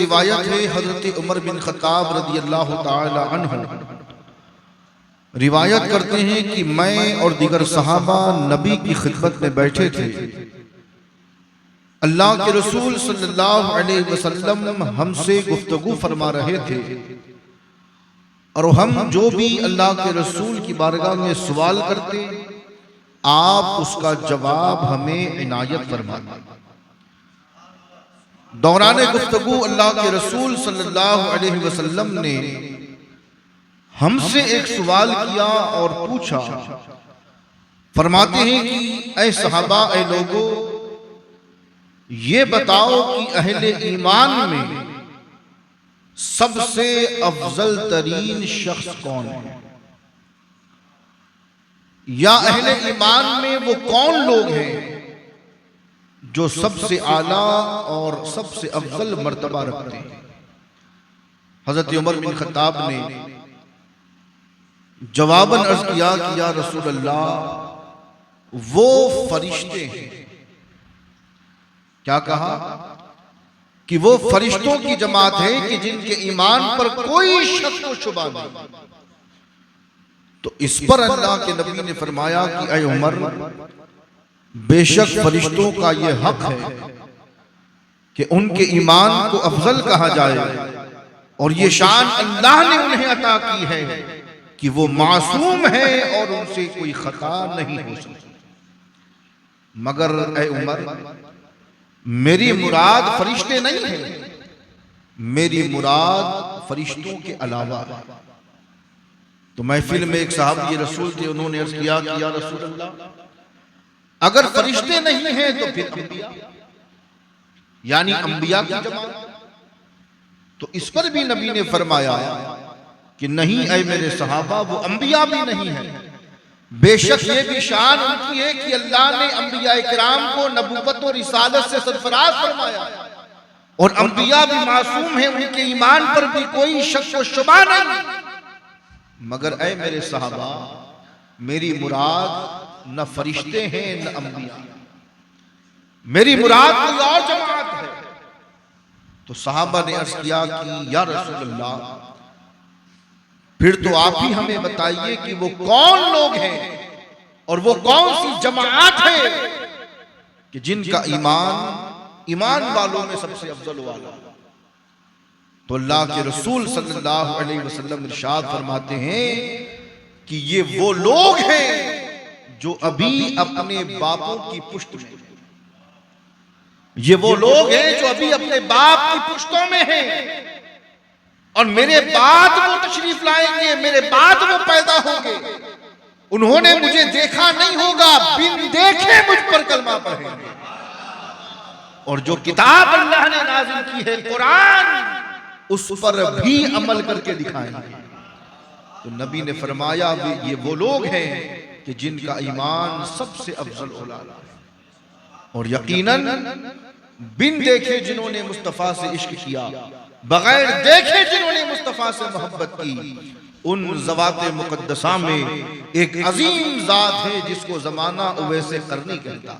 रिवायत है हजरत Umar bin Khattab रज़ी अल्लाह ताला अन्हु रिवायत करते हैं कि मैं और दीगर सहाबा नबी की खिदमत में बैठे थे। अल्लाह के रसूल सल्लल्लाहु अलैहि वसल्लम हमसे गुफ्तगू फरमा रहे थे और हम जो भी अल्लाह के रसूल की बारगाह में सवाल करते आप उसका जवाब हमें इनायत फरमाते। दौरान गुफ्तगू अल्लाह के रसूल सल्लल्लाहु अलैहि वसल्लम ने हमसे एक सवाल किया और पूछा, फरमाते हैं कि ऐ सहाबा, ऐ लोगों, ये बताओ कि अहले ईमान में सबसे अफजल तरीन शख्स कौन है, या अहले ईमान में वो कौन लोग हैं जो सबसे आला और सबसे अफजल मर्तबा रखते हैं। हजरत उमर बिन खत्ताब ने जवाबन अर्ज किया कि या रसूल अल्लाह, वो फरिश्ते हैं। क्या कहा कि वो फरिश्तों की जमात है कि जिनके ईमान पर कोई शक व शुबा नहीं। तो इस पर अल्लाह के नबी ने फरमाया कि ऐ उमर, बेशक फरिश्तों का यह हक है कि उनके ईमान को अफजल कहा जाए और ये शान अल्लाह ने उन्हें अता की है कि वो मासूम है और उनसे कोई खता नहीं हो सकती। मगर ऐ उमर, मेरी मुराद फरिश्ते नहीं है, मेरी मुराद फरिश्तों के अलावा। तो महफिल में एक साहब ये रसूल थे, उन्होंने अर्ज किया कि या रसूल अल्लाह, अगर फरिश्ते नहीं हैं तो फिर अंबिया, यानी अंबिया की जमात। तो इस पर भी नबी ने फरमाया कि नहीं ऐ मेरे सहाबा, वो अंबिया भी नहीं है। बेशक ये भी शान उनकी है कि अल्लाह ने अंबिया इकराम को नबूवत और रिसालत से सरफराज फरमाया और अंबिया भी मासूम है, उनके ईमान पर भी कोई शक व शुबा नहीं। मगर ऐ मेरे सहाबा, मेरी मुराद न फरिश्ते हैं न अंबिया, मेरी मुराद कोई और जमात है। तो सहाबा ने अर्ज किया कि या रसूल अल्लाह, फिर तो आप ही हमें बताइए कि वो कौन लोग हैं और वो कौन सी जमात है कि जिनका ईमान वालों में सबसे अफजल वाला। तो अल्लाह के रसूल सल्लल्लाहु अलैहि वसल्लम इरशाद फरमाते हैं कि ये वो लोग हैं जो अभी अपने बापों की पुश्त में, ये वो लोग हैं जो अभी अपने बाप की पुश्तों में हैं और मेरे बाद वो तशरीफ लाएंगे, मेरे बाद वो पैदा होंगे। उन्होंने मुझे देखा नहीं होगा, बिन देखे मुझ पर कलमा पढ़ेंगे और जो किताब अल्लाह ने नाज़िल की है कुरान, उस पर भी अमल करके दिखाएंगे। तो नबी ने फरमाया ये वो लोग हैं कि जिनका ईमान सबसे अफजल औलाद है और यकीनन बिन देखे जिन्होंने मुस्तफा से इश्क किया, बगैर देखे जिन्होंने मुस्तफा से मोहब्बत की, उन ज़वात मुक़द्दसा में एक अजीम ज़ात है जिसको ज़माना उवैसे करनी कहता।